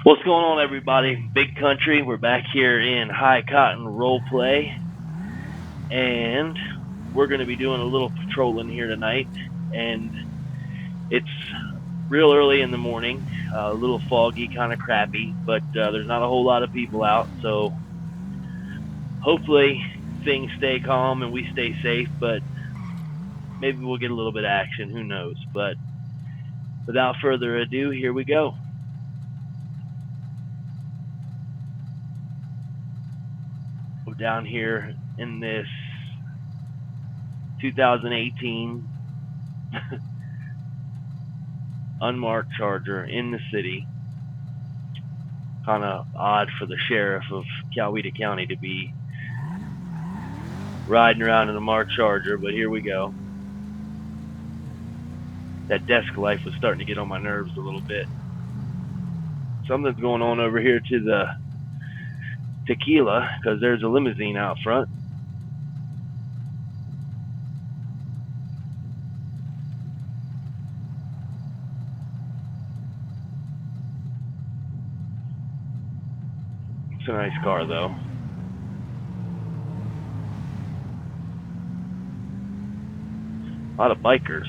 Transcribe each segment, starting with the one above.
What's going on, everybody? Big Country. We're back here in High Cotton Role Play, and we're going to be doing a little patrolling here tonight. And it's real early in the morning, a little foggy, kind of crappy, but there's not a whole lot of people out, so hopefully things stay calm and we stay safe. But maybe we'll get a little bit of action. Who knows? But without further ado, here we go. We're down here in this 2018 unmarked Charger in the city. Kind of odd for the sheriff of Coweta County to be riding around in a marked Charger, but here we go. That desk life was starting to get on my nerves a little bit. Something's going on over here to the tequila, because there's a limousine out front. It's a nice car, though. A lot of bikers.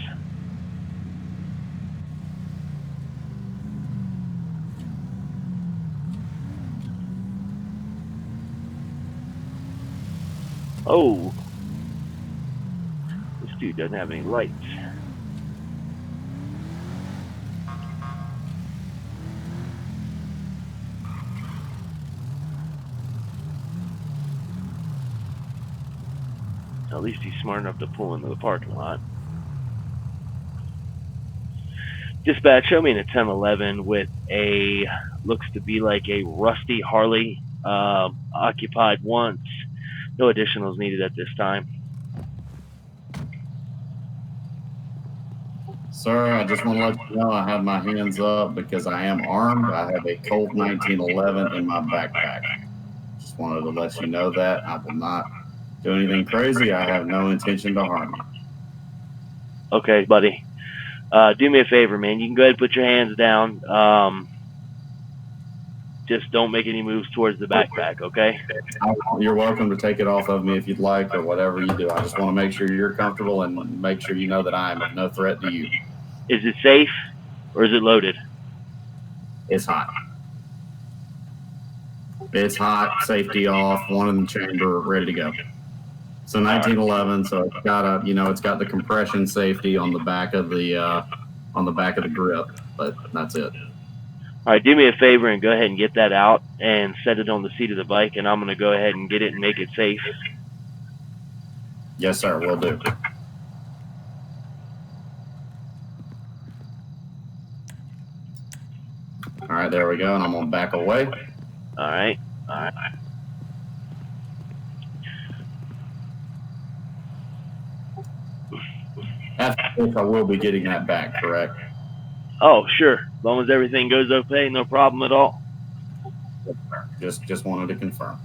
Oh, this dude doesn't have any lights. At least he's smart enough to pull into the parking lot. Dispatch, show me in a 1011 with a, looks to be like a rusty Harley, occupied once. No additionals needed at this time. Sir, I just want to let you know I have my hands up because I am armed. I have a Colt 1911 in my backpack. Just wanted to let you know that. I will not do anything crazy. I have no intention to harm you. Okay, buddy. Do me a favor, man. You can go ahead and put your hands down. Just don't make any moves towards the backpack, okay? You're welcome to take it off of me if you'd like or whatever you do. I just want to make sure you're comfortable and make sure you know that I am of no threat to you. Is it safe or is it loaded? It's hot. It's hot, safety off, one in the chamber, ready to go. So 1911, so it's got it's got the compression safety on the back of the grip, but that's it. All right, do me a favor and go ahead and get that out and set it on the seat of the bike, and I'm going to go ahead and get it and make it safe. Yes, sir, will do. All right, there we go, and I'm going to back away. All right. After this, I will be getting that back, correct? Oh, sure. As long as everything goes okay, no problem at all. Just wanted to confirm.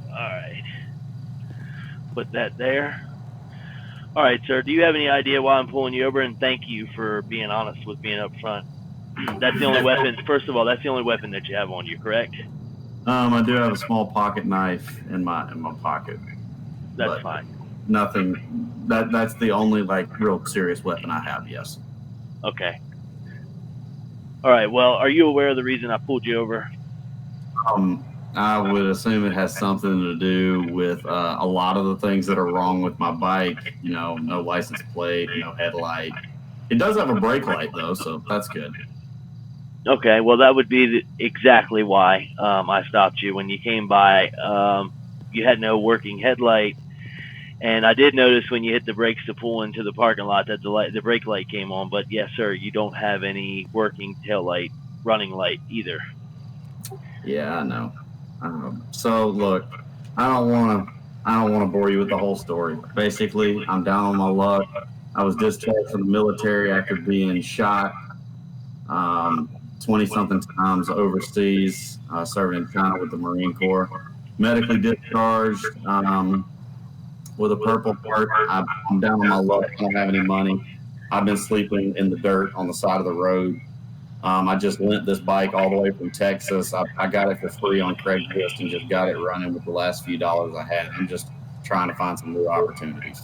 All right. Put that there. All right, sir. Do you have any idea why I'm pulling you over? And thank you for being honest with me up front. That's the only weapon. First of all, that's the only weapon that you have on you, correct? I do have a small pocket knife in my pocket. That's fine. Nothing. That's the only real serious weapon I have. Yes. Okay. All right. Well, are you aware of the reason I pulled you over? I would assume it has something to do with a lot of the things that are wrong with my bike. No license plate, no headlight. It does have a brake light though, so that's good. Okay, well, that would be exactly why I stopped you. When you came by, you had no working headlight, and I did notice when you hit the brakes to pull into the parking lot that the brake light came on. But yes, sir, you don't have any working tail light, running light either. Yeah, I know. So look, I don't want to bore you with the whole story. Basically, I'm down on my luck. I was discharged from the military after being shot 20-something times overseas, serving in China with the Marine Corps. Medically discharged. with a purple heart. I'm down on my luck. I don't have any money. I've been sleeping in the dirt on the side of the road. I just lent this bike all the way from Texas. I got it for free on Craigslist and just got it running with the last few dollars I had. I'm just trying to find some new opportunities.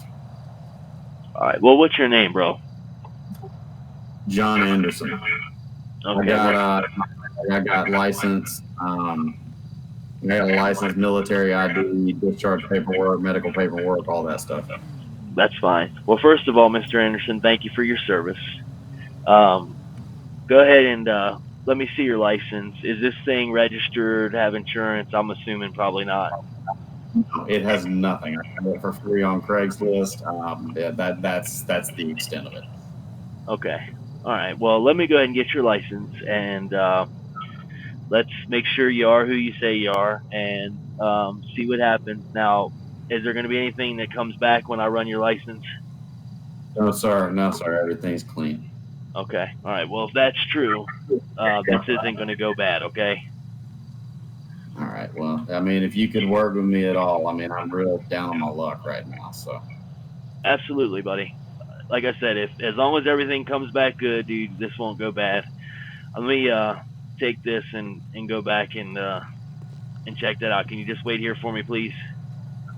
All right. Well, what's your name, bro? John Anderson. Okay. I got license. I got a license, military ID, discharge paperwork, medical paperwork, all that stuff. That's fine. Well, first of all, Mr. Anderson, thank you for your service. Go ahead and let me see your license. Is this thing registered? Have insurance? I'm assuming probably not. It has nothing. I got it for free on Craigslist. That's the extent of it. Okay. All right. Well, let me go ahead and get your license, and let's make sure you are who you say you are, and see what happens. Now, is there going to be anything that comes back when I run your license? No, sir. No, sir. Everything's clean. Okay. All right. Well, if that's true, this isn't going to go bad. Okay. All right. Well, I mean, if you could work with me at all, I mean, I'm real down on my luck right now. So. Absolutely, buddy. Like I said, if as long as everything comes back good, dude, this won't go bad. Let me take this and go back and check that out. Can you just wait here for me, please?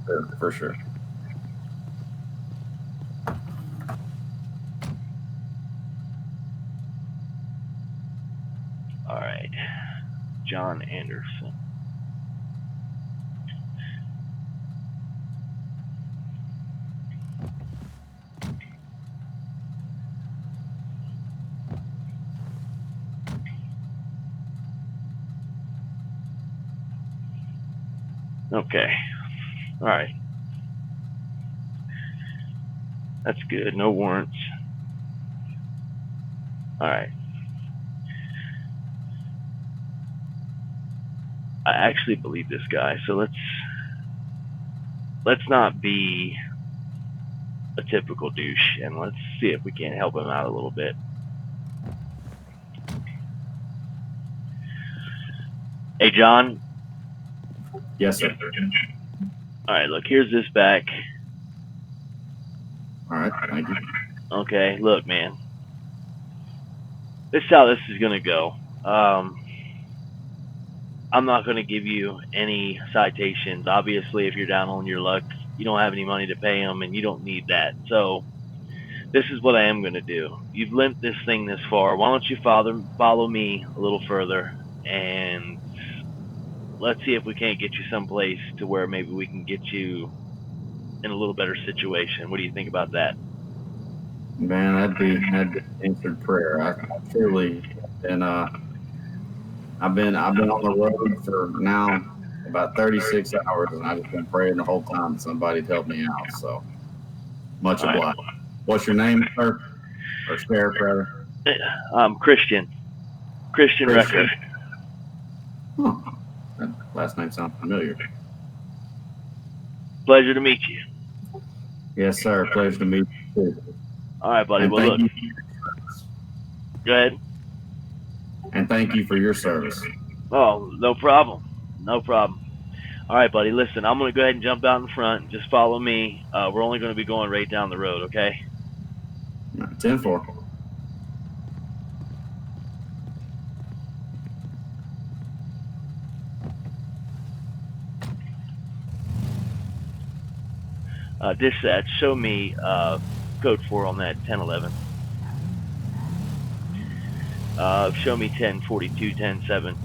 Sure, for sure. All right. John Anderson. Okay. All right. That's good. No warrants. All right. I actually believe this guy. So let's not be a typical douche, and let's see if we can't help him out a little bit. Hey, John. Yes, sir. All right. Look, here's this back. All right. Thank you. Okay. Look, man. This is how this is gonna go. I'm not going to give you any citations. Obviously, if you're down on your luck, you don't have any money to pay them, and you don't need that. So this is what I am going to do. You've limped this thing this far. Why don't you follow me a little further, and let's see if we can't get you someplace to where maybe we can get you in a little better situation. What do you think about that? Man, that'd be answered prayer. I truly been I've been on the road for now about 36 hours, and I've just been praying the whole time that somebody'd help me out. So much All right. obliged. What's your name, sir? Or sheriff, rather? Cristian Recker. Huh. That last name sounds familiar. Pleasure to meet you. Yes, sir. Pleasure to meet you too. All right, buddy. And Well, look. Go ahead. And thank you for your service. Oh, no problem. No problem. All right, buddy. Listen, I'm going to go ahead and jump out in front. Just follow me. We're only going to be going right down the road, okay? 10-4. Dispatch, show me code 4 on that 1011. Show me 1042, 107.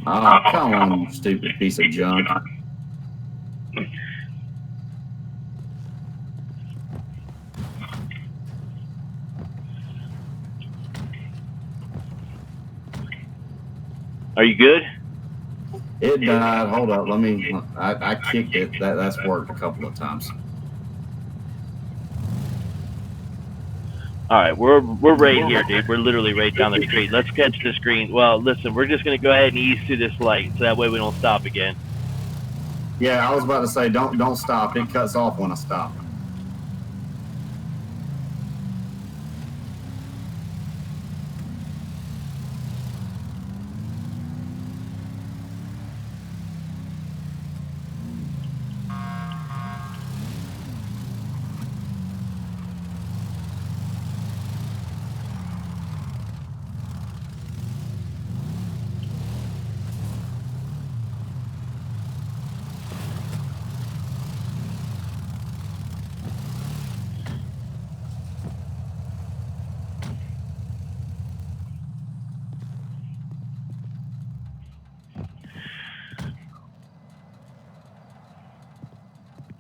Oh, come on, you stupid piece of junk. Are you good? It died. Hold up. Let me. I kicked it. That's worked a couple of times. All right, we're right here, dude. We're literally right down the street. Let's catch this green. Well, listen, we're just gonna go ahead and ease through this light, so that way we don't stop again. Yeah, I was about to say, don't stop. It cuts off when I stop.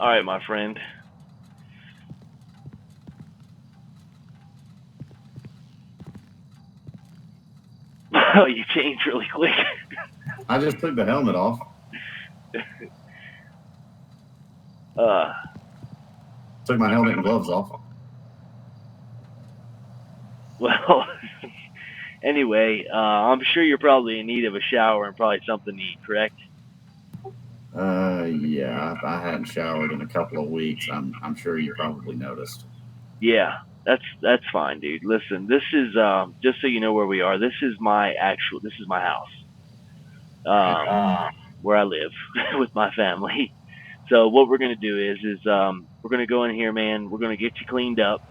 All right, my friend. Oh, you changed really quick. I just took the helmet off. uh, Took my helmet and gloves off. well, anyway, I'm sure you're probably in need of a shower and probably something to eat, correct? Yeah, I hadn't showered in a couple of weeks. I'm sure you probably noticed. Yeah, that's fine, dude. Listen, this is just so you know where we are. This is my house. Right. Where I live with my family. So what we're gonna do is we're gonna go in here, man. We're gonna get you cleaned up.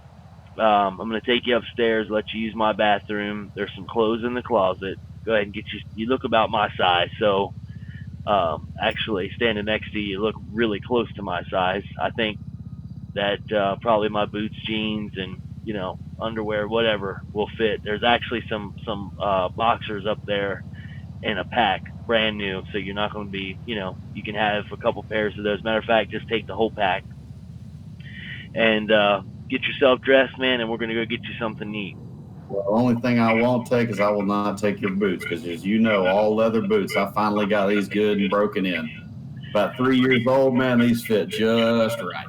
I'm gonna take you upstairs, let you use my bathroom. There's some clothes in the closet. Go ahead and get you. You look about my size, so actually standing next to you, you look really close to my size. I think that probably my boots, jeans, and underwear, whatever, will fit. There's actually some boxers up there in a pack, brand new. So you're not going to be, you can have a couple pairs of those. Matter of fact, just take the whole pack and get yourself dressed, man, and we're going to go get you something neat. Well, the only thing I won't take is I will not take your boots because, as you know, all leather boots. I finally got these good and broken in. About 3 years old, man. These fit just right.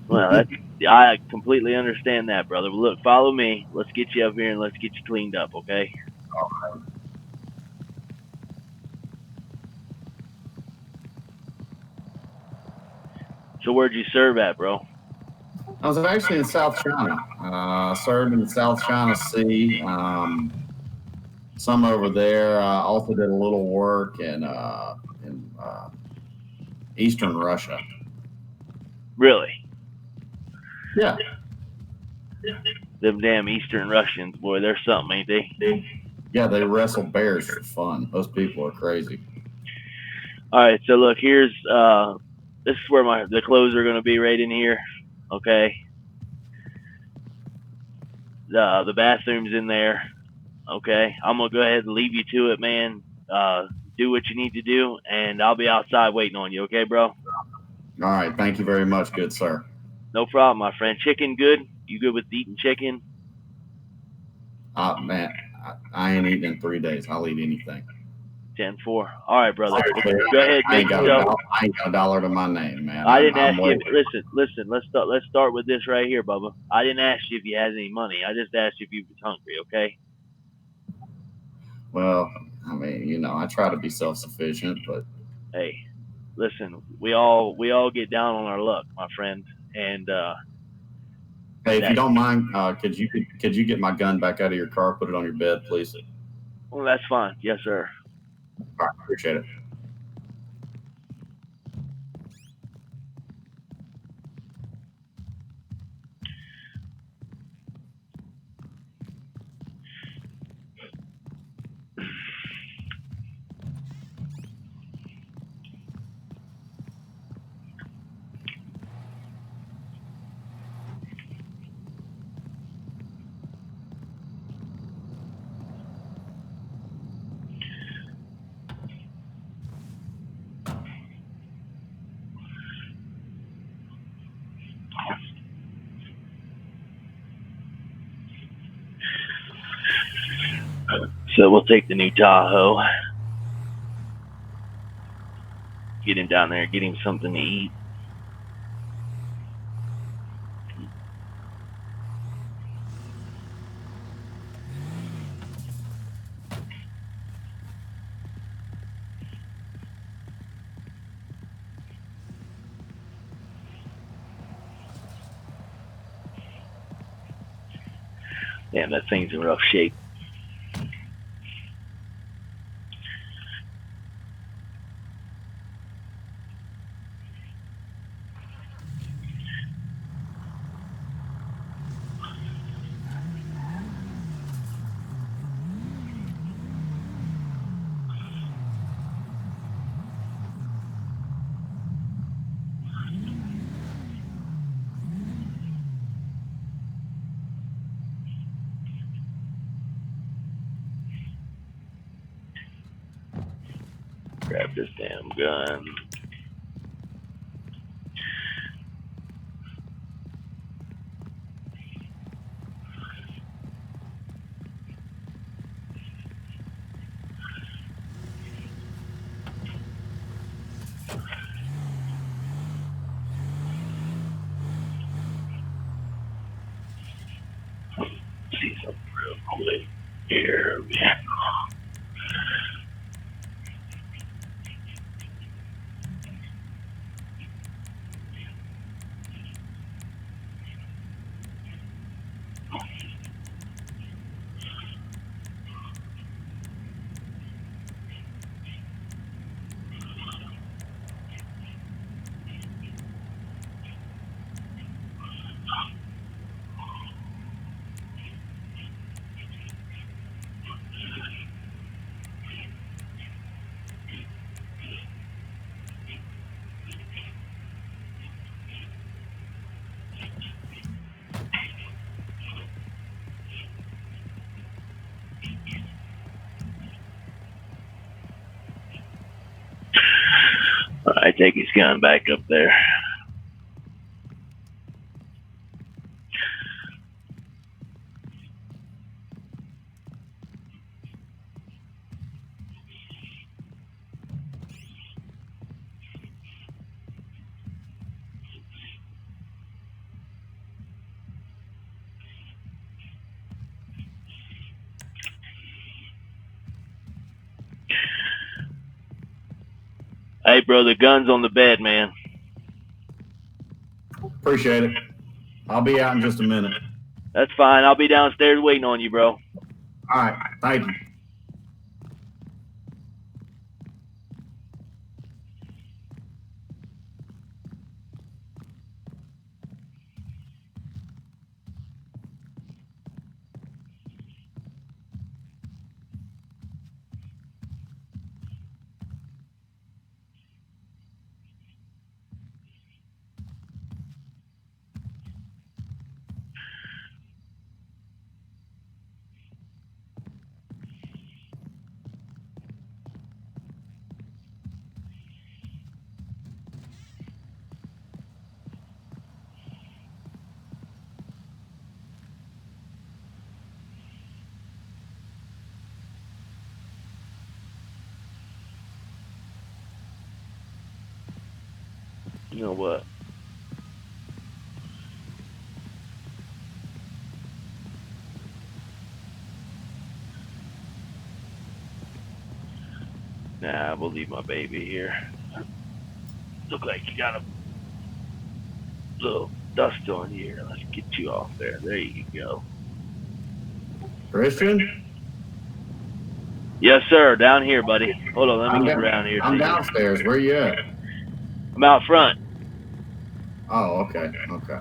Well, that's I completely understand that, brother. But look, follow me. Let's get you up here and let's get you cleaned up, okay? So where'd you serve at, bro? I was actually in South China. Served in the South China Sea. Some over there. I also did a little work in Eastern Russia. Really? Yeah. Them damn Eastern Russians, boy, they're something, ain't they? Yeah, they wrestle bears for fun. Those people are crazy. All right, so look, here's this is where the clothes are gonna be right in here. Okay. The bathroom's in there. Okay. I'm gonna go ahead and leave you to it, man. Do what you need to do, and I'll be outside waiting on you, okay, bro? All right. Thank you very much, good sir. No problem, my friend. Chicken good? You good with eating chicken? Man, I ain't eating in 3 days. I'll eat anything. 10-4. All right, brother. Well, Seriously, go ahead, I make ain't got yourself. I ain't got a dollar to my name, man. I didn't I'm ask you. waiting. Listen. Let's start with this right here, Bubba. I didn't ask you if you had any money. I just asked you if you was hungry. Okay. Well, I mean, I try to be self-sufficient, but Hey, listen. We all get down on our luck, my friend. And hey, if you that. don't mind, could you get my gun back out of your car, put it on your bed, please? Well, that's fine. Yes, sir. All right, appreciate it. So we'll take the new Tahoe. Get him down there, get him something to eat. Damn, that thing's in rough shape. Grab this damn gun. See something real quick here. I take his gun back up there. Hey, bro, the gun's on the bed, man. Appreciate it. I'll be out in just a minute. That's fine. I'll be downstairs waiting on you, bro. All right. Thank you. You know what? Nah, we'll leave my baby here. Look like you got a little dust on you here. Let's get you off there. There you go. Christian? Yes, sir. Down here, buddy. Hold on. Let me get around here. I'm downstairs. Where you at? I'm out front. Oh, okay. Okay.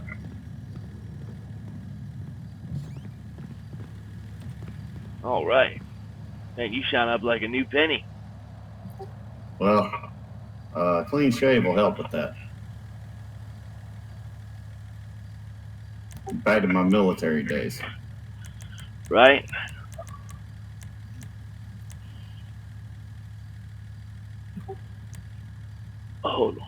All right. Man, you shine up like a new penny. Well, clean shave will help with that. Back to my military days. Right? Hold on.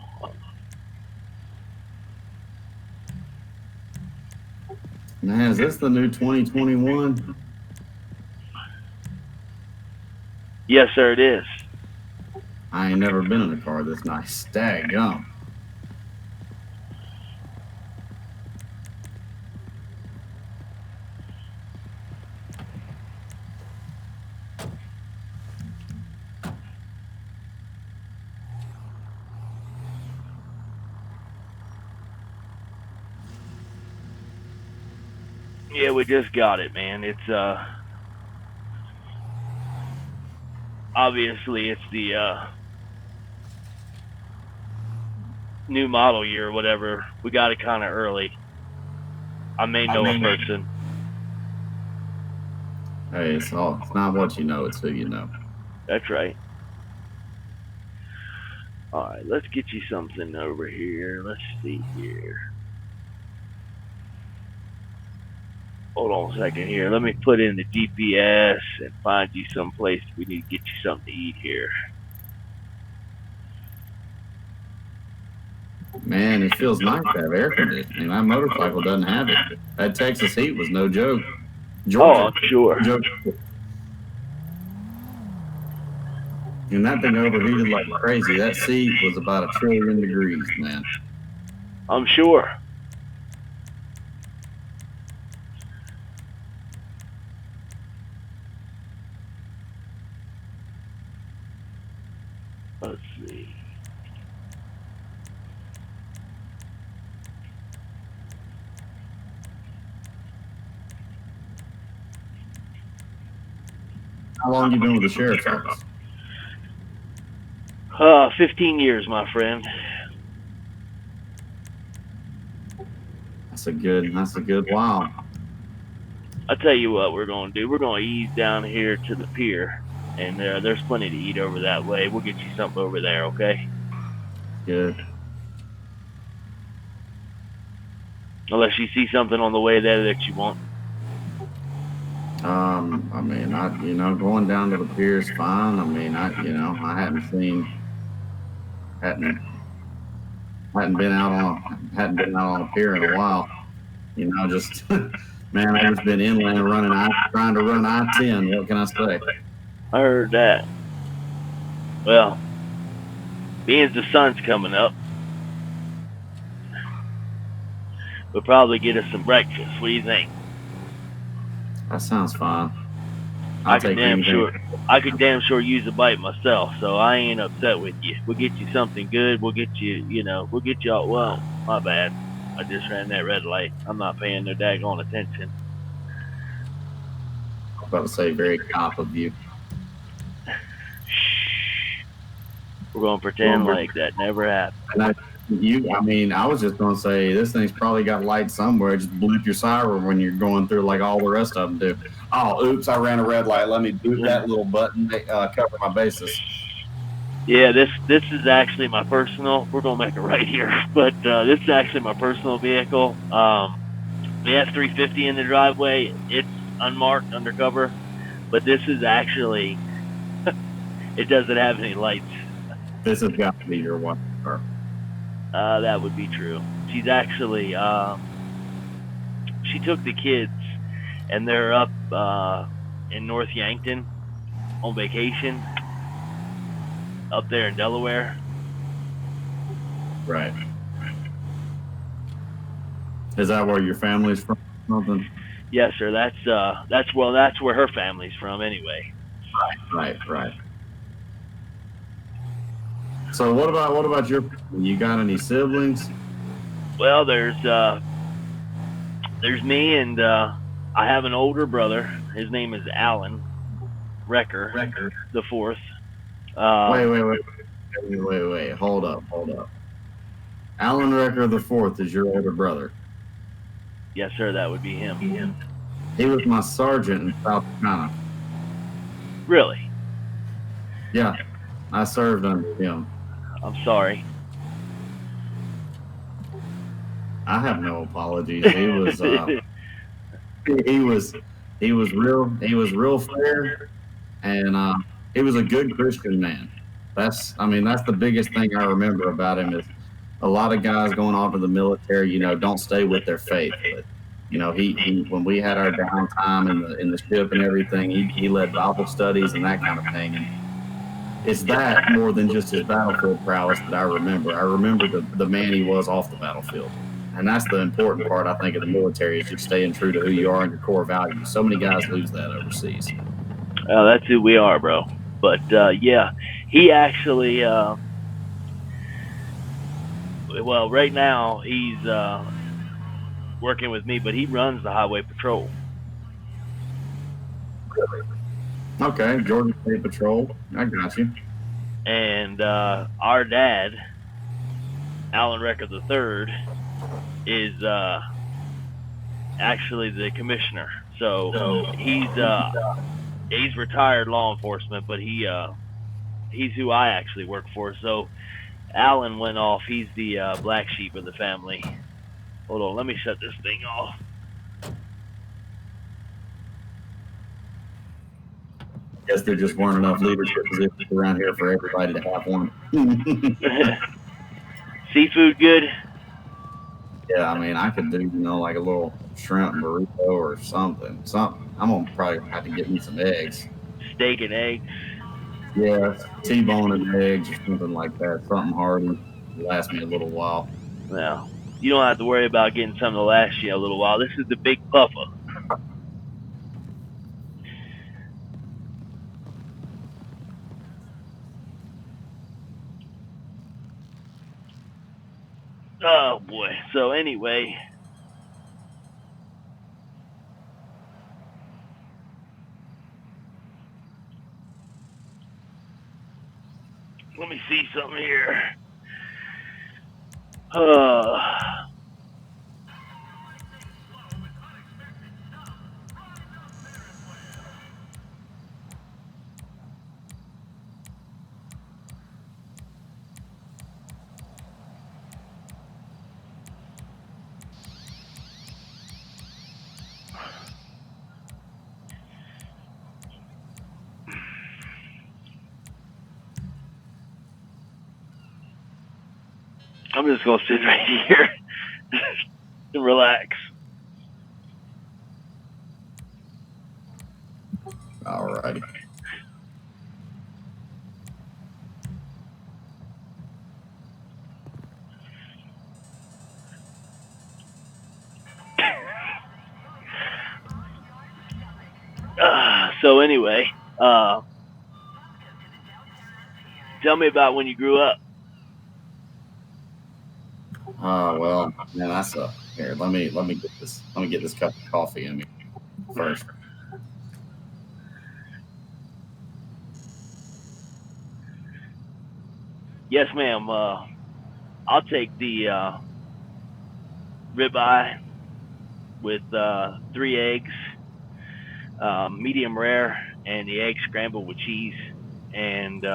Man, is this the new 2021? Yes, sir, it is. I ain't never been in a car this nice. Daggum. Yeah, we just got it, man. It's obviously it's the new model year or whatever. We got it kind of early. I may know a person. Hey, it's not what you know, it's who you know. That's right. All right, let's get you something over here. Let's see here. Hold on a second here. Let me put in the GPS and find you some place we need to get you something to eat here. Man, it feels nice to have air conditioning. My motorcycle doesn't have it. That Texas heat was no joke. Oh, Georgia, I'm sure. joke. And that thing overheated like crazy. That seat was about 1,000,000,000 degrees, man. I'm sure. Let's see. How long you been with the sheriff's office? 15 years, my friend. That's a good while. I'll tell you what we're going to do. We're going to ease down here to the pier, and there's plenty to eat over that way. We'll get you something over there, okay? Good. Unless you see something on the way there that you want. I mean, going down to the pier is fine. I mean, I hadn't been out on a pier in a while. Just man, I just been inland trying to run I-10. What can I say? I heard that. Well, being the sun's coming up, we'll probably get us some breakfast. What do you think? That sounds fine. I could damn sure use a bite myself, so I ain't upset with you. We'll get you something good. We'll get you all. Well, my bad. I just ran that red light. I'm not paying no daggone attention. I was about to say, very cop of you. Shh. We're gonna pretend like that never happened. I was just gonna say this thing's probably got lights somewhere. Just bleep your siren when you're going through like all the rest of them do. Oh, oops! I ran a red light. Let me boot that little button. Cover my bases. Yeah, this is actually my personal. We're gonna make it right here, but this is actually my personal vehicle. The F-350 in the driveway. It's unmarked, undercover, but this is actually. It doesn't have any lights. This has got to be your wife's car. That would be true. She's actually. She took the kids, and they're up in North Yankton on vacation. Up there in Delaware. Right. Is that where your family's from? Something? Yes, sir. That's where her family's from, anyway. Right. So what about your family? You got any siblings? Well, there's me, and I have an older brother. His name is Alan Recker the fourth. Wait. Hold up. Alan Recker the fourth is your older brother. Yes, sir. That would be him. He was my sergeant in South Carolina. Really? Yeah, I served under him. I'm sorry. I have no apologies. He was real fair, and he was a good Christian man. That's the biggest thing I remember about him is a lot of guys going off to the military, don't stay with their faith, but he when we had our downtime in the ship and everything, he led Bible studies and that kind of thing. And it's that more than just his battlefield prowess that I remember. I remember the man he was off the battlefield. And that's the important part, I think, of the military is just staying true to who you are and your core values. So many guys lose that overseas. That's who we are, bro. But yeah, he actually, well, right now he's working with me, but he runs the highway patrol. Okay, Georgia State Patrol. I got you. And our dad, Alan Recker III, is actually the commissioner. So he's retired law enforcement, but he's who I actually work for. So Alan went off. He's the black sheep of the family. Hold on, let me shut this thing off. Guess there just weren't enough leadership positions around here for everybody to have one. Seafood good? Yeah, I mean, I could do, like a little shrimp burrito or something. I'm gonna probably have to get me some eggs. Steak and eggs? Yeah, T-bone and eggs or something like that. Something hearty. Last me a little while. Well, you don't have to worry about getting something to last you a little while. This is the big puffer. Oh boy. So anyway, let me see something here. I'm just gonna sit right here and relax. Alrighty. So anyway, tell me about when you grew up. Well, man, that's a here. Let me get this. Let me get this cup of coffee in me first. Yes, ma'am. I'll take the ribeye with 3 eggs, medium rare, and the egg scrambled with cheese, and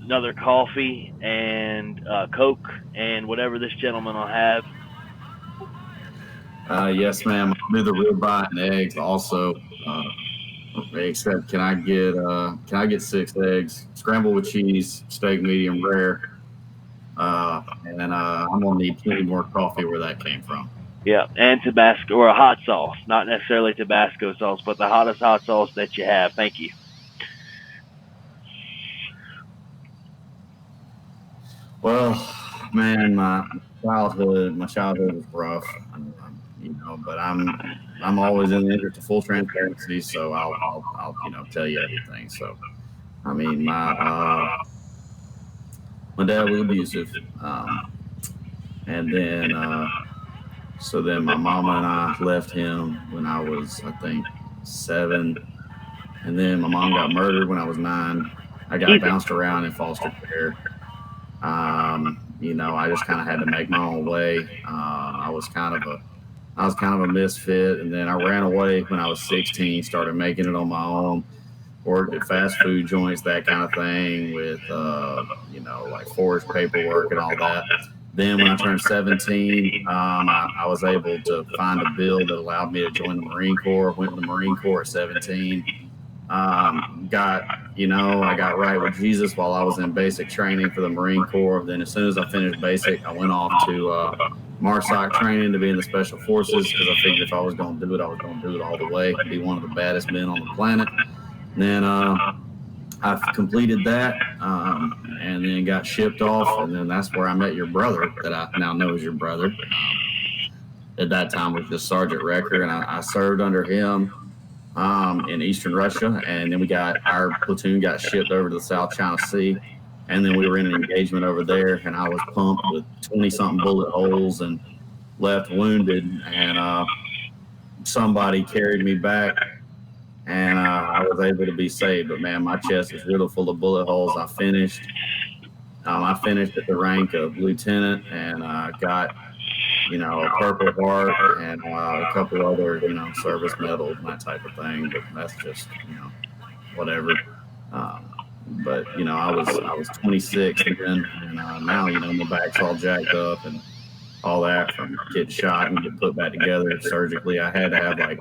another coffee and Coke, and whatever this gentleman will have. Yes, ma'am. I'll do the ribeye and eggs also. Except, can I get 6 eggs, scrambled with cheese, steak medium rare, and then I'm gonna need plenty more coffee where that came from. Yeah, and Tabasco or a hot sauce, not necessarily Tabasco sauce, but the hottest hot sauce that you have. Thank you. Well, man, my childhood was rough, but I'm always in the interest of full transparency, so I'll tell you everything. So, I mean, my dad was abusive, and then so then my mama and I left him when I was, I think, 7, and then my mom got murdered when I was 9. I got Easy. bounced around in foster care. I just kind of had to make my own way. I was kind of a misfit, and then I ran away when I was 16. Started making it on my own. Worked at fast food joints, that kind of thing, with like forged paperwork and all that. Then when I turned 17, I was able to find a bill that allowed me to join the Marine Corps. Went in the Marine Corps at 17. Got I got right with Jesus while I was in basic training for the Marine Corps. Then as soon as I finished basic, I went off to MARSOC training to be in the Special Forces because I figured if I was going to do it, I was going to do it all the way, be one of the baddest men on the planet. And then I've completed that and then got shipped off. And then that's where I met your brother that I now know is your brother. At that time was just Sergeant Recker, and I served under him in Eastern Russia. And then our platoon got shipped over to the South China Sea. And then we were in an engagement over there, and I was pumped with 20 something bullet holes and left wounded. And somebody carried me back, and I was able to be saved. But man, my chest was riddled full of bullet holes. I finished at the rank of lieutenant and got, a Purple Heart and a couple other, service medals and that type of thing. But that's just, whatever. But I was 26 then, and now my back's all jacked up and all that from getting shot and getting put back together surgically. I had to have like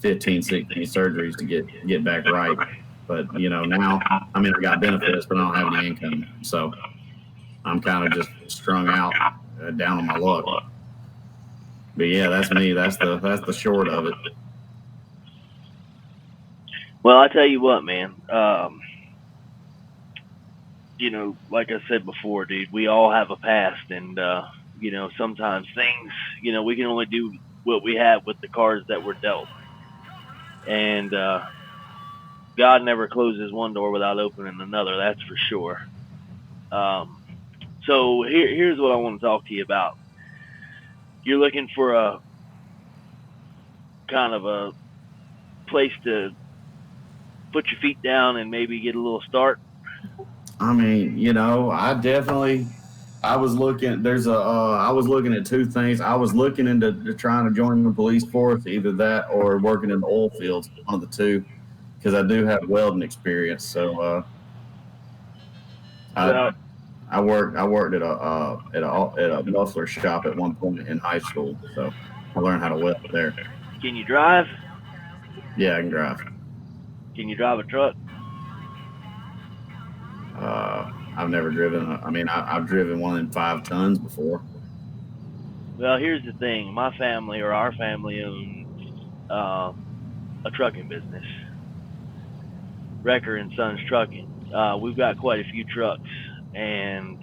15, 16 surgeries to get back right. But now I mean I got benefits, but I don't have any income, so I'm kind of just strung out, down on my luck. But yeah, that's me. That's the short of it. Well, I tell you what, man. Like I said before, dude, we all have a past, and sometimes things, we can only do what we have with the cards that we're dealt, and God never closes one door without opening another. That's for sure. Um, so here's what I want to talk to you about. You're looking for a kind of a place to put your feet down and maybe get a little start. I mean, I was looking. I was looking at two things. I was looking into trying to join the police force, either that or working in the oil fields, one of the two, because I do have welding experience. So I Well, I worked at a muffler shop at one point in high school, so I learned how to weld there. can you drive? Yeah, I can drive. Can you drive a truck? I've never driven. I mean, I've driven one in 5 tons before. Well, here's the thing. My family or our family owns a trucking business, Recker and Sons Trucking. We've got quite a few trucks, and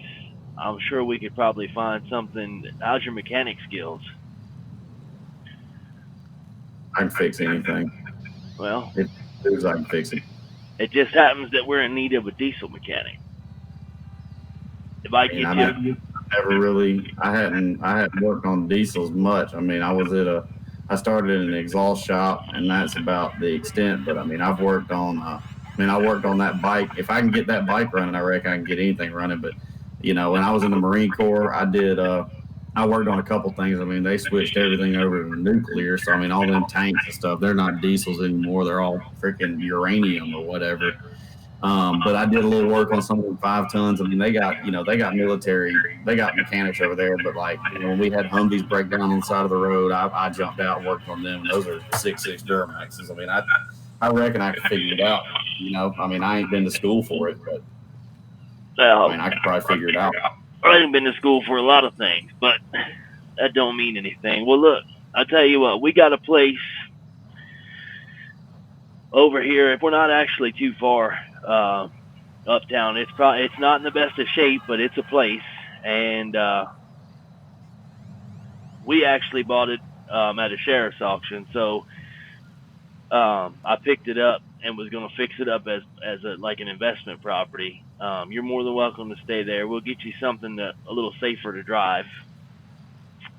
I'm sure we could probably find something. How's your mechanic skills? I can fix anything. Well, If I can fix it. it just happens that we're in need of a diesel mechanic. If I I mean, get you, I hadn't worked on diesels much. I mean, I started in an exhaust shop, and that's about the extent. But I mean, I worked on that bike. If I can get that bike running, I reckon I can get anything running. But when I was in the Marine Corps, I worked on a couple things. I mean, they switched everything over to nuclear, so I mean, all them tanks and stuff, they're not diesels anymore. They're all freaking uranium or whatever. But I did a little work on some of the 5 tons. I mean, they got mechanics over there. But like, when we had Humvees break down on the side of the road, I jumped out and worked on them. And those are 6.6 Duramaxes. I mean, I reckon I could figure it out. I mean, I ain't been to school for it, but I well, mean, I could probably figure it out. I haven't been to school for a lot of things, but that don't mean anything. Well, look, I tell you what, we got a place over here. If we're not actually too far uptown, it's not in the best of shape, but it's a place, and we actually bought it at a sheriff's auction. So I picked it up and was going to fix it up as like an investment property. You're more than welcome to stay there. We'll get you something a little safer to drive,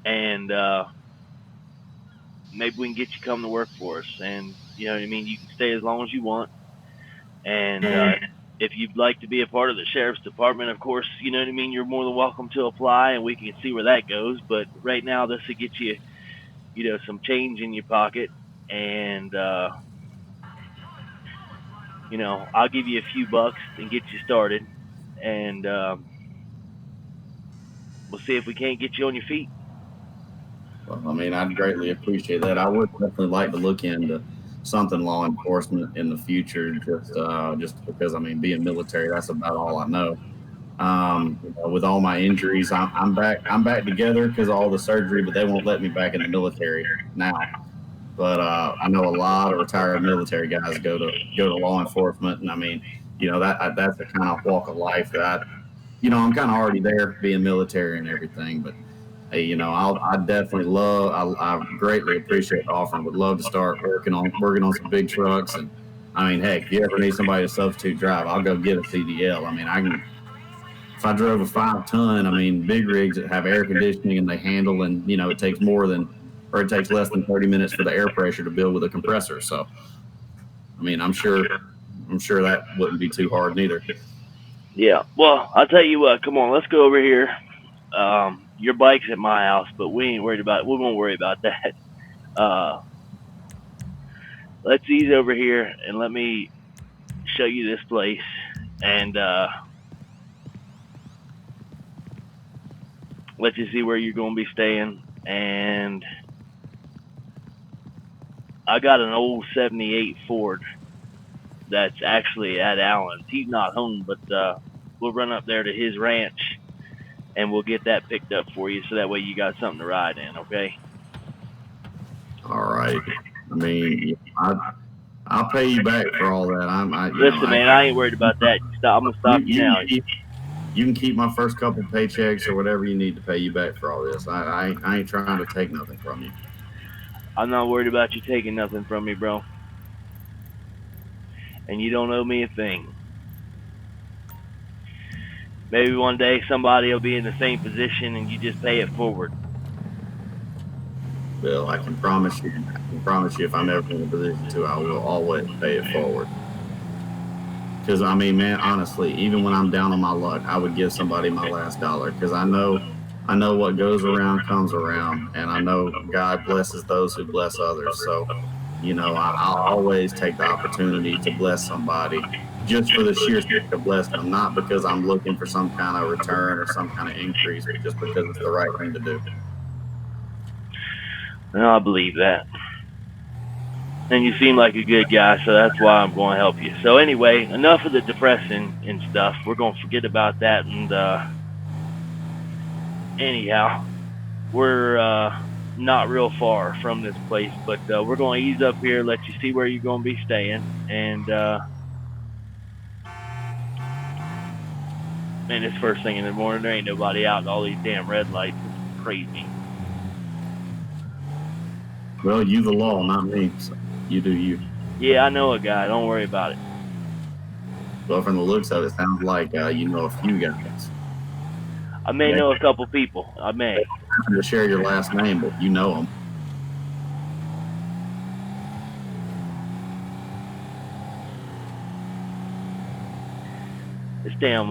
and maybe we can get you come to work for us. And you know what I mean. You can stay as long as you want, and if you'd like to be a part of the sheriff's department, of course, you know what I mean. You're more than welcome to apply, and we can see where that goes. But right now, this will get you, some change in your pocket, and I'll give you a few bucks and get you started, and we'll see if we can't get you on your feet. Well, I mean, I'd greatly appreciate that. I would definitely like to look into something law enforcement in the future. Just because I mean, being military, that's about all I know. With all my injuries, I'm back. I'm back together because of all the surgery, but they won't let me back in the military now. But I know a lot of retired military guys go to law enforcement, and I mean, that's the kind of walk of life that I'm kind of already there, being military and everything. But hey, I definitely I greatly appreciate the offer and would love to start working on some big trucks. And I mean, heck, if you ever need somebody to substitute drive, I'll go get a CDL. I mean, I can. If I drove a 5 ton, I mean, big rigs that have air conditioning and they handle, and it takes or it takes less than 30 minutes for the air pressure to build with a compressor. So, I mean, I'm sure that wouldn't be too hard neither. Yeah. Well, I'll tell you what. Come on, let's go over here. Your bike's at my house, but we ain't worried about. We won't worry about that. Let's ease over here and let me show you this place, and let you see where you're going to be staying. And I got an old '78 Ford that's actually at Allen's. He's not home, but we'll run up there to his ranch and we'll get that picked up for you, so that way you got something to ride in. Okay. All right. I mean, I'll pay you back for all that. Listen, man, I ain't worried about that. I'm gonna stop you now. You can keep my first couple paychecks or whatever you need to pay you back for all this. I ain't trying to take nothing from you. I'm not worried about you taking nothing from me, bro. And you don't owe me a thing. Maybe one day somebody will be in the same position and you just pay it forward. Bill, I can promise you. I can promise you, if I'm ever in a position to, I will always pay it forward. Because I mean, man, honestly, even when I'm down on my luck, I would give somebody my last dollar because I know what goes around comes around, and I know God blesses those who bless others. So, I'll always take the opportunity to bless somebody just for the sheer sake of blessing them, not because I'm looking for some kind of return or some kind of increase, but just because it's the right thing to do. Well, I believe that. And you seem like a good guy, so that's why I'm going to help you. So anyway, enough of the depressing and stuff. We're going to forget about that. And anyhow, we're not real far from this place, but we're going to ease up here, let you see where you're going to be staying. And man, it's first thing in the morning. There ain't nobody out in all these damn red lights. It's crazy. Well, you the law, not me. So you do you. Yeah, I know a guy. Don't worry about it. Well, from the looks of it, sounds like you know a few guys. I may know a couple people. I may. To share your last name, but you know them. This damn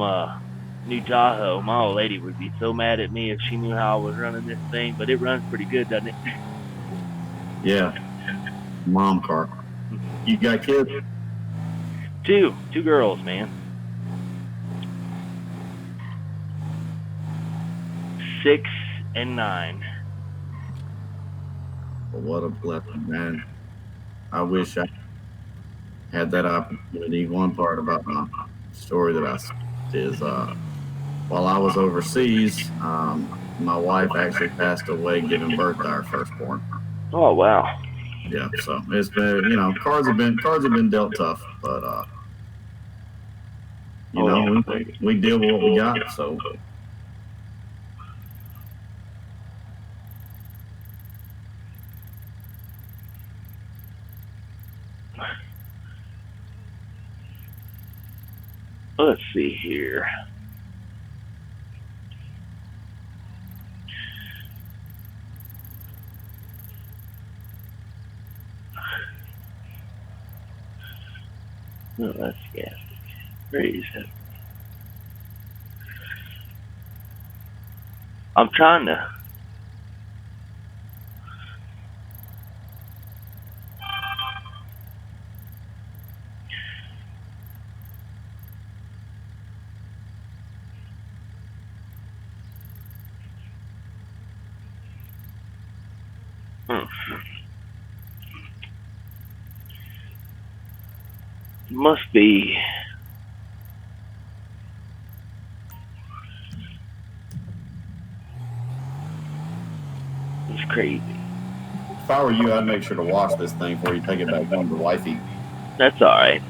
new Tahoe, my old lady would be so mad at me if she knew how I was running this thing, but it runs pretty good, doesn't it? Yeah, mom car. You got kids? Two girls, man. 6 and 9. Well, what a blessing, man. I wish I had that opportunity. One part about my story that I is while I was overseas, my wife actually passed away giving birth to our firstborn. Oh wow. Yeah, so it's been cards have been dealt tough, but we deal with what we got. So Let's see here. No, that's gas. Where is it? I'm trying to. Must be. It's crazy. If I were you, I'd make sure to wash this thing before you take it back home to wifey. That's all right.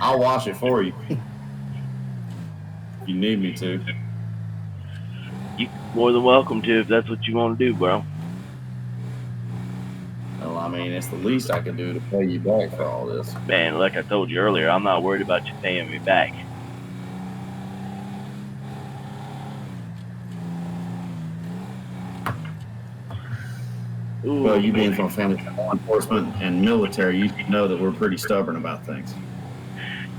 I'll wash it for you if you need me to. You more than welcome to if that's what you want to do, bro. Well, I mean, it's the least I can do to pay you back for all this. Man, like I told you earlier, I'm not worried about you paying me back. Ooh, Well, you being from a family of law enforcement and military, you should know that we're pretty stubborn about things.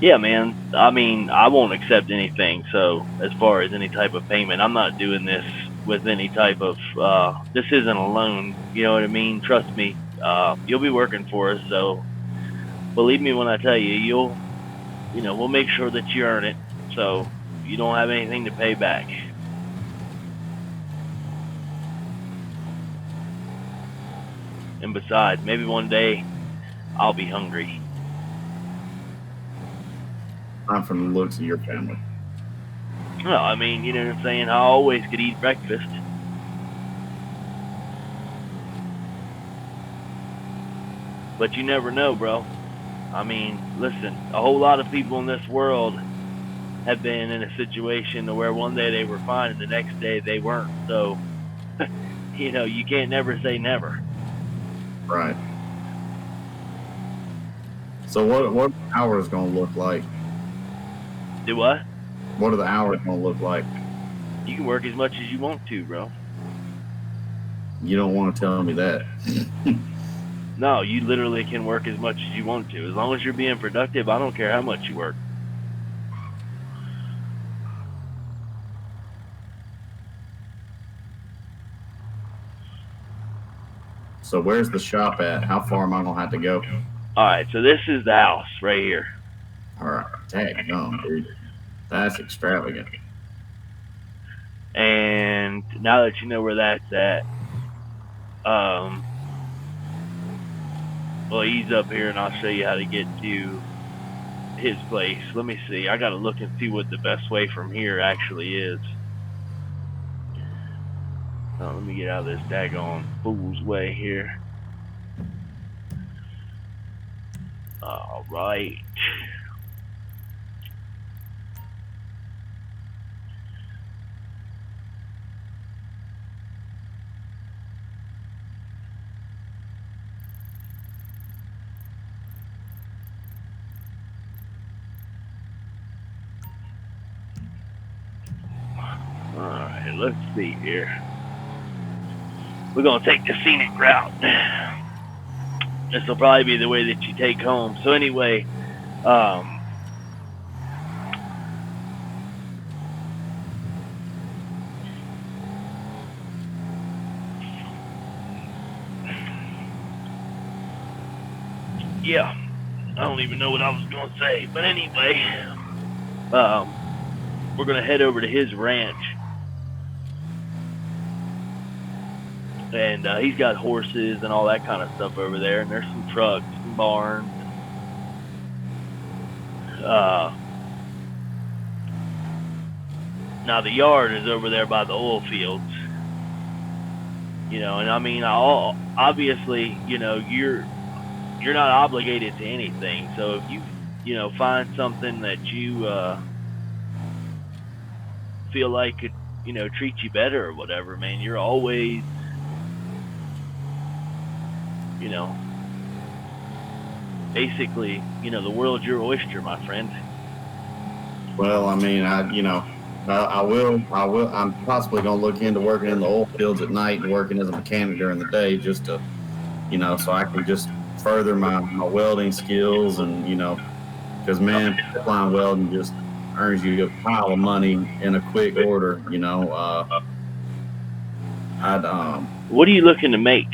yeah, man. I mean, I won't accept anything. So as far as any type of payment, I'm not doing this with any type of. This isn't a loan. You know what I mean? Trust me. You'll be working for us. So believe me when I tell you, we'll make sure that you earn it. So you don't have anything to pay back. And besides, maybe one day I'll be hungry. I'm from the looks of your family. No, I mean, you know what I'm saying? I always could eat breakfast. But you never know, bro. I mean, listen, a whole lot of people in this world have been in a situation where one day they were fine and the next day they weren't. So, you can't never say never. Right. So what are the hours going to look like? Do what? What are the hours going to look like? You can work as much as you want to, bro. You don't want to tell me that. No, you literally can work as much as you want to. As long as you're being productive, I don't care how much you work. So where's the shop at? How far am I going to have to go? All right, so this is the house right here. All right. Daggum, dude. That's extravagant. And now that you know where that's at, well, he's up here, and I'll show you how to get to his place. Let me see. I gotta look and see what the best way from here actually is. Let me get out of this daggone fool's way here. All right. All right, let's see here. We're gonna take the scenic route. This will probably be the way that you take home. So anyway, yeah, I don't even know what I was gonna say, but anyway, we're gonna head over to his ranch, and he's got horses and all that kind of stuff over there, and there's some trucks and barns. Now the yard is over there by the oil fields, and I mean, obviously, you're not obligated to anything. So if you find something that you feel like could, treat you better or whatever, man, you're always, basically, the world's your oyster, my friend. Well, I mean, I will. I'm possibly going to look into working in the oil fields at night and working as a mechanic during the day, just to, so I can just further my welding skills, and because man, pipeline welding just earns you a pile of money in a quick order. What are you looking to make?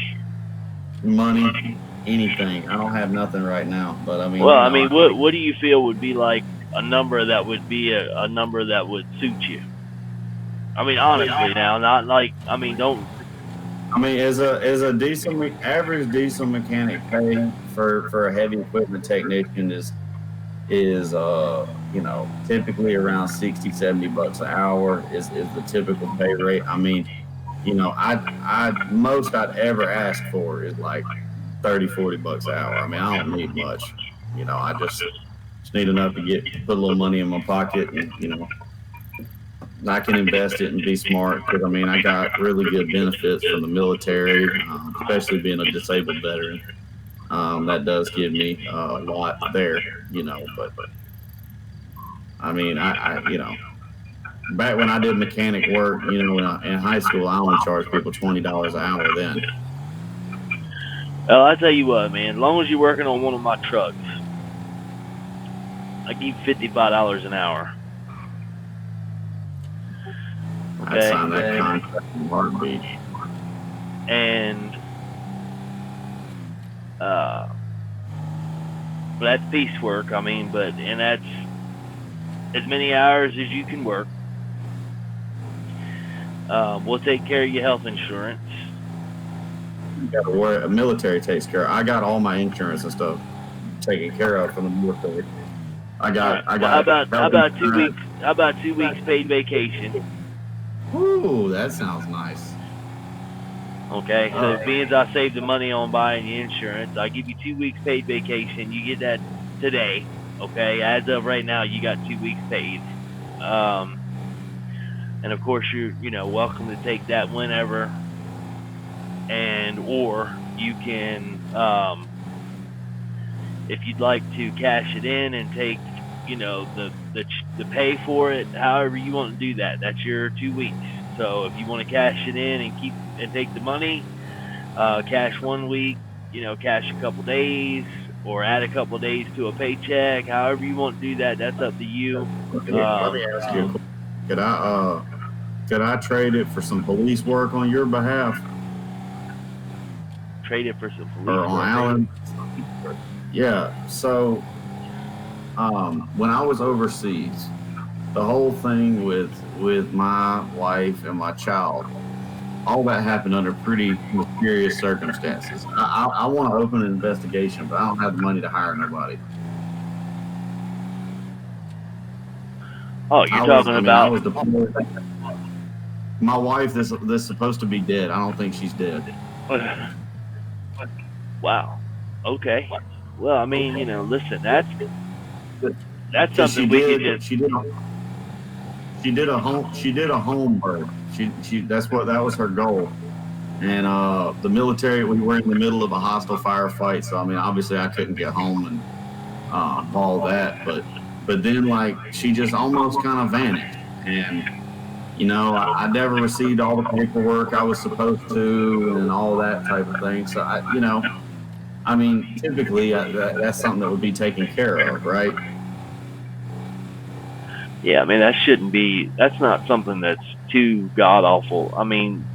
Money, anything. I don't have nothing right now, but I mean. Well, I mean, what do you feel would be like a number that would be a number that would suit you? I mean, honestly, now, not like, I mean, don't I mean, as a average diesel mechanic pay for a heavy equipment technician is typically around 60-70 bucks an hour is the typical pay rate. I mean, I most I'd ever ask for is like 30-40 bucks an hour. I mean, I don't need much. I just need enough to put a little money in my pocket, and I can invest it and be smart, because I mean, I got really good benefits from the military, especially being a disabled veteran. That does give me a lot there, but I mean, back when I did mechanic work, in high school, I only charged people $20 an hour then. Well, I tell you what, man. As long as you're working on one of my trucks, I give you $55 an hour. I'd Okay. sign that contract in a heartbeat. And that's piecework. I mean, and that's as many hours as you can work. We'll take care of your health insurance. You got to worry. Military takes care. I got all my insurance and stuff taken care of from the military. I got. How about 2 weeks? How about 2 weeks paid vacation? Ooh, that sounds nice. Okay, so it means I saved the money on buying the insurance. I give you 2 weeks paid vacation. You get that today. Okay, as of right now, you got 2 weeks paid. And of course, you're welcome to take that whenever, or you can, if you'd like to cash it in and take the pay for it, however you want to do that. That's your 2 weeks. So if you want to cash it in and take the money, cash 1 week, cash a couple days, or add a couple days to a paycheck. However you want to do that, that's up to you. Let me ask you, could I trade it for some police work on your behalf? Trade it for some police or work. On Alan? Yeah. So, when I was overseas, the whole thing with my wife and my child, all that happened under pretty mysterious circumstances. I want to open an investigation, but I don't have the money to hire nobody. Oh, you're talking about? I was deployed. My wife is supposed to be dead. I don't think she's dead. Wow. Okay. Well, I mean, listen, that's something we could just. She did a home birth. That was her goal. And the military, we were in the middle of a hostile firefight, so I mean, obviously, I couldn't get home and all that. But then, like, she just almost kind of vanished, and I never received all the paperwork I was supposed to, and all that type of thing. So I mean, typically that's something that would be taken care of, right? Yeah, I mean, that's not something that's too god awful. I mean,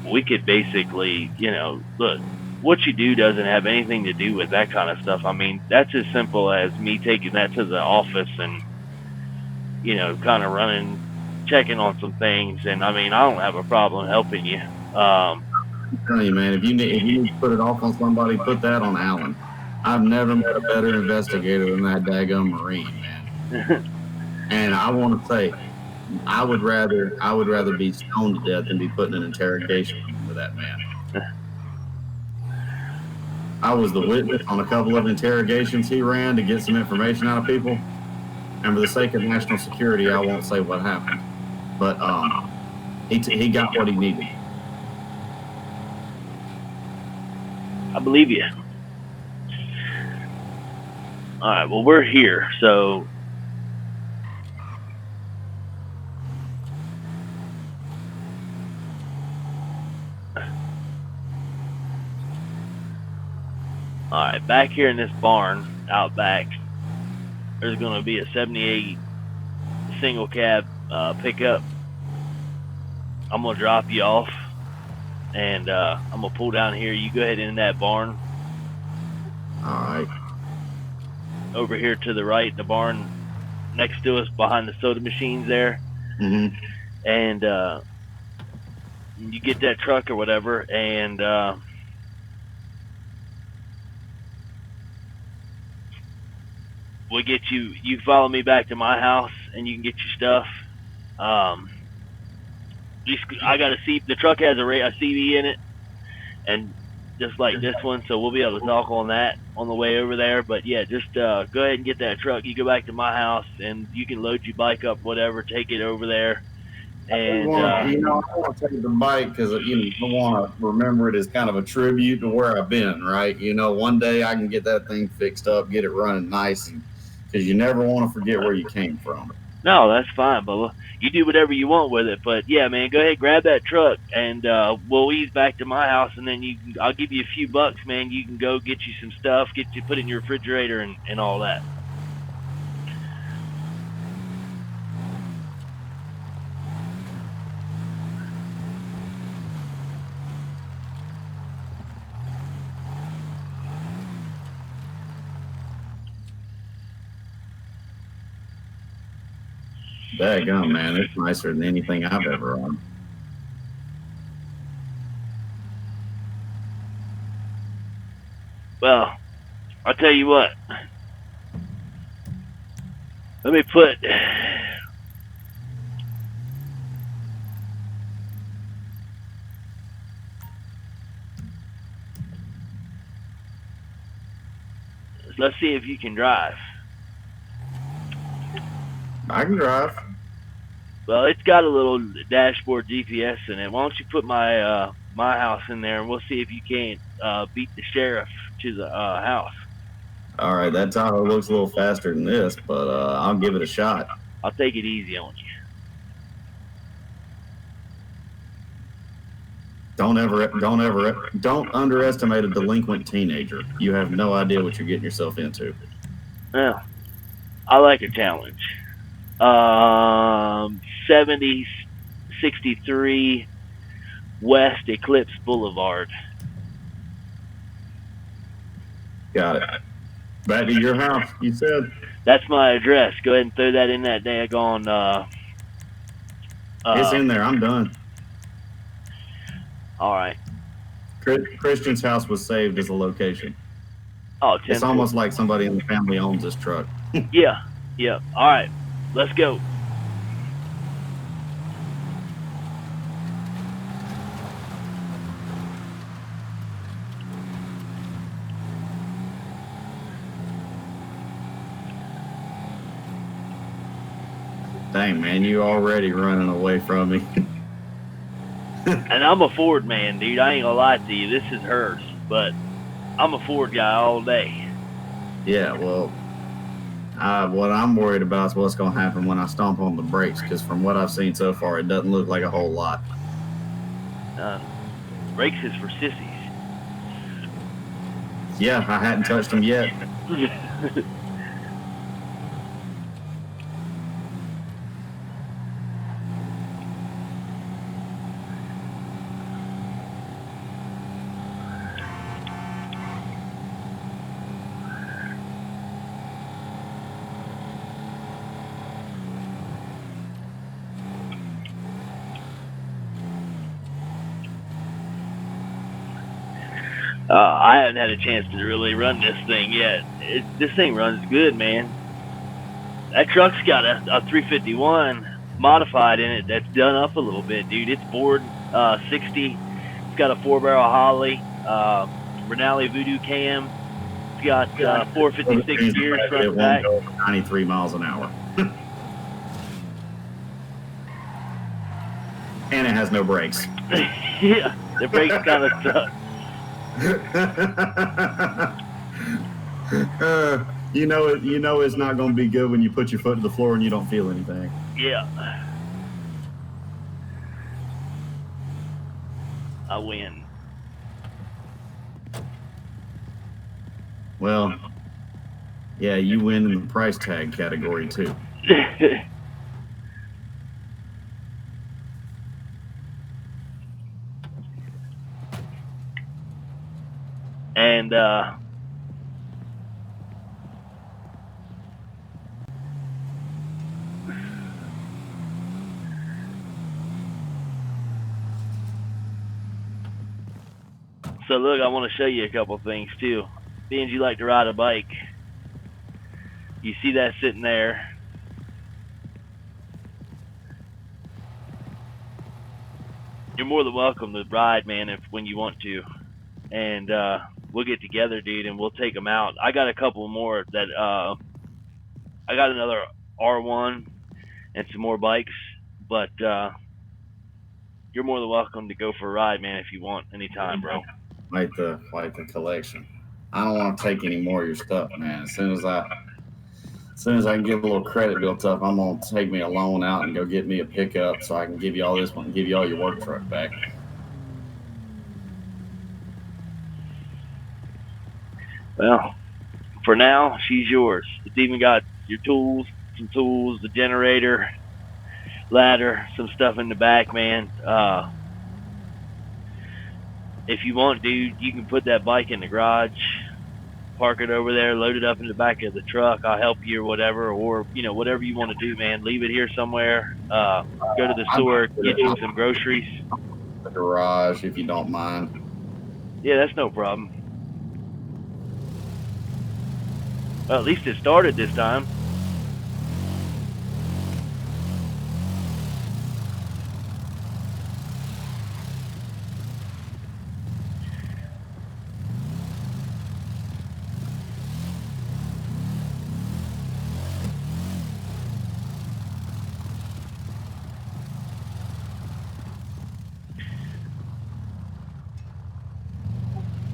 we could basically, look, what you do doesn't have anything to do with that kind of stuff. I mean, that's as simple as me taking that to the office and, kind of checking on some things. And I mean, I don't have a problem helping you. I'm telling you, man, if you need to put it off on somebody, put that on Alan. I've never met a better investigator than that daggone Marine, man. And I want to say, I would rather be stoned to death than be put in an interrogation with that man. I was the witness on a couple of interrogations he ran to get some information out of people. And for the sake of national security, I won't say what happened. But he got what he needed. I believe you. All right. Well, we're here, so. All right, back here in this barn out back, there's going to be a 78 single cab pickup. I'm going to drop you off, and I'm going to pull down here. You go ahead in that barn. All right. Over here to the right, the barn next to us behind the soda machines there. Mm-hmm. And you get that truck or whatever, and we'll get you. You follow me back to my house, and you can get your stuff. Um, I got to see the truck has a CD in it, and just like this one, so we'll be able to talk on that on the way over there. But yeah, just go ahead and get that truck. You go back to my house, and you can load your bike up, whatever, take it over there, and I want to take the bike because I want to remember it as kind of a tribute to where I've been. Right? One day I can get that thing fixed up, get it running nice, and because you never want to forget where you came from. no, that's fine, Bubba. You do whatever you want with it, but yeah, man, go ahead, grab that truck, and we'll ease back to my house, and then I'll give you a few bucks, man. You can go get you some stuff, put it in your refrigerator, and all that. Daggum, man, it's nicer than anything I've ever owned. Well, I'll tell you what. Let me put. Let's see if you can drive. I can drive. Well, it's got a little dashboard GPS in it. Why don't you put my house in there, and we'll see if you can't beat the sheriff to the house. All right, that Tahoe looks a little faster than this, but I'll give it a shot. I'll take it easy on you. Don't underestimate a delinquent teenager. You have no idea what you're getting yourself into. Well, I like a challenge. 7063 West Eclipse Boulevard. Got it. Back to your house, you said? That's my address. Go ahead and throw that in that daggone. It's in there. I'm done. All right. Christian's house was saved as a location. Oh, it's almost like somebody in the family owns this truck. Yeah. All right. Let's go. Dang, man, you already running away from me. And I'm a Ford man, dude. I ain't gonna lie to you. This is hers, but I'm a Ford guy all day. Yeah, well, what I'm worried about is what's going to happen when I stomp on the brakes, because from what I've seen so far, it doesn't look like a whole lot. Brakes is for sissies. Yeah, I hadn't touched them yet. I haven't had a chance to really run this thing yet. This thing runs good, man. That truck's got a 351 modified in it that's done up a little bit, dude. It's bored 60. It's got a 4-barrel Holly, Renali Voodoo cam. It's got 456 gears front and back. 93 miles an hour. And it has no brakes. Yeah, the brakes kind of suck. You know it's not going to be good when you put your foot to the floor and you don't feel anything. Yeah. I win. Well, yeah, you win in the price tag category too. And So look, I want to show you a couple things too. Being you like to ride a bike, you see that sitting there. You're more than welcome to ride, man, if when you want to, and we'll get together, dude, and we'll take them out. I got a couple more that I got another R1 and some more bikes, but you're more than welcome to go for a ride, man, if you want, anytime, bro. Like the collection. I don't want to take any more of your stuff, man. As soon as I can get a little credit built up, I'm gonna take me a loan out and go get me a pickup so I can give you all this one and give you all your work truck back. Well, for now, she's yours. It's even got your tools, some tools, the generator, ladder, some stuff in the back, man. If you want, dude, you can put that bike in the garage, park it over there, load it up in the back of the truck. I'll help you or whatever, or whatever you want to do, man. Leave it here somewhere. Go to the I'm store, put get it you out some groceries. in the garage if you don't mind. Yeah, that's no problem. Well, at least it started this time.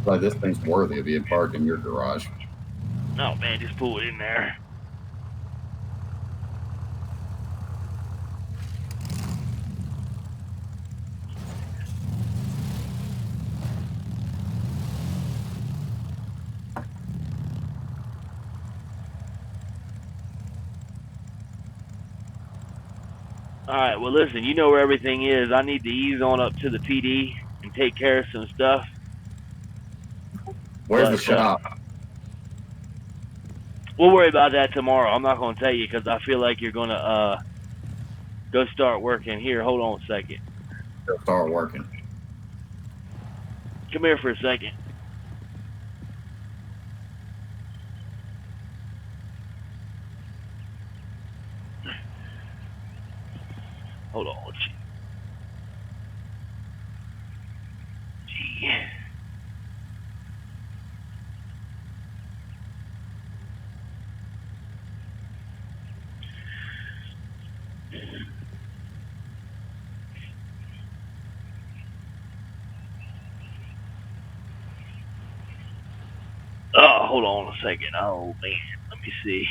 Like this thing's worthy of being parked in your garage. Oh man, just pull it in there. All right, well, listen, you know where everything is. I need to ease on up to the PD and take care of some stuff. Where's the But shop? we'll worry about that tomorrow. I'm not going to tell you because I feel like you're going to go start working. Here, hold on a second. Start working. Come here for a second. Hold on. Gee. Oh, hold on a second. Oh, man. Let me see.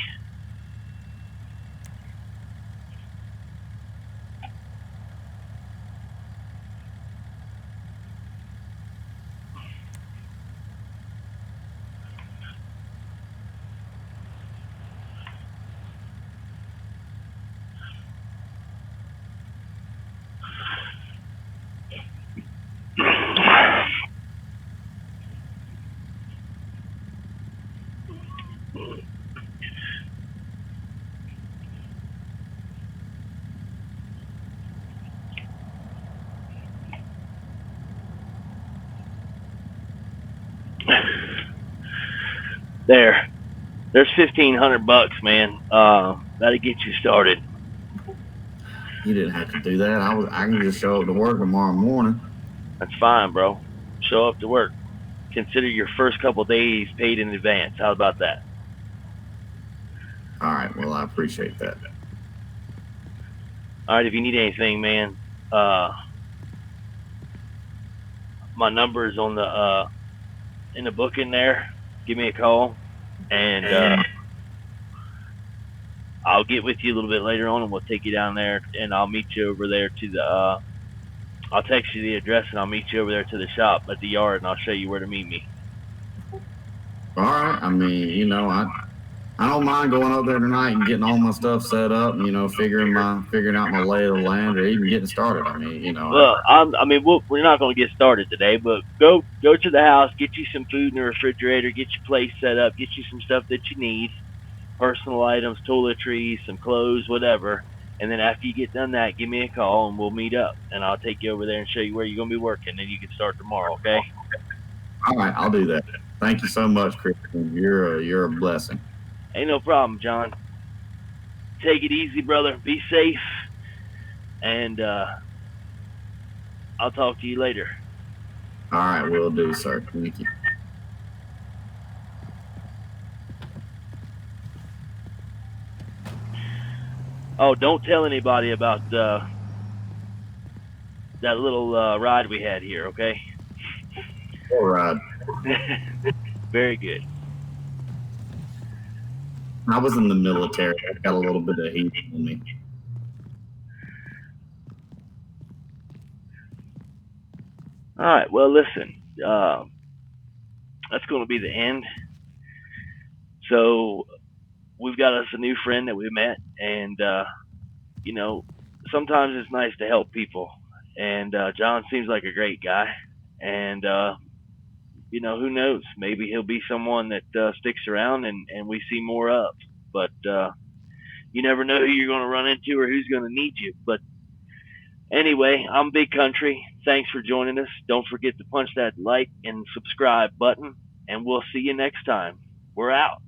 There's $1,500, man. That'll get you started. You didn't have to do that. I can just show up to work tomorrow morning. That's fine, bro. Show up to work. Consider your first couple days paid in advance. How about that? All right. Well, I appreciate that. All right, if you need anything, man, my number is on the in the book in there. Give me a call, and I'll get with you a little bit later on, and we'll take you down there, and I'll meet you over there to the. I'll text you the address, and I'll meet you over there to the shop at the yard, and I'll show you where to meet me. All right. I mean, I don't mind going up there tonight and getting all my stuff set up, and figuring out my lay of the land, or even getting started. I mean, Well, I mean, we're not going to get started today, but go to the house, get you some food in the refrigerator, get your place set up, get you some stuff that you need, personal items, toiletries, some clothes, whatever. And then after you get done that, give me a call and we'll meet up. And I'll take you over there and show you where you're going to be working. And you can start tomorrow, okay? All right, I'll do that. Thank you so much, Christian. You're a blessing. Ain't no problem, John. Take it easy, brother. Be safe, and I'll talk to you later. All right, will do, sir. Thank you. Oh, don't tell anybody about that little ride we had here, okay? All right. Very good. I was in the military. I got a little bit of heat on me. All right. Well, listen. That's going to be the end. So we've got us a new friend that we met, and you know, sometimes it's nice to help people. And John seems like a great guy, and who knows? Maybe he'll be someone that sticks around and we see more of. But you never know who you're going to run into or who's going to need you. But anyway, I'm Big Country. Thanks for joining us. Don't forget to punch that like and subscribe button, and we'll see you next time. We're out.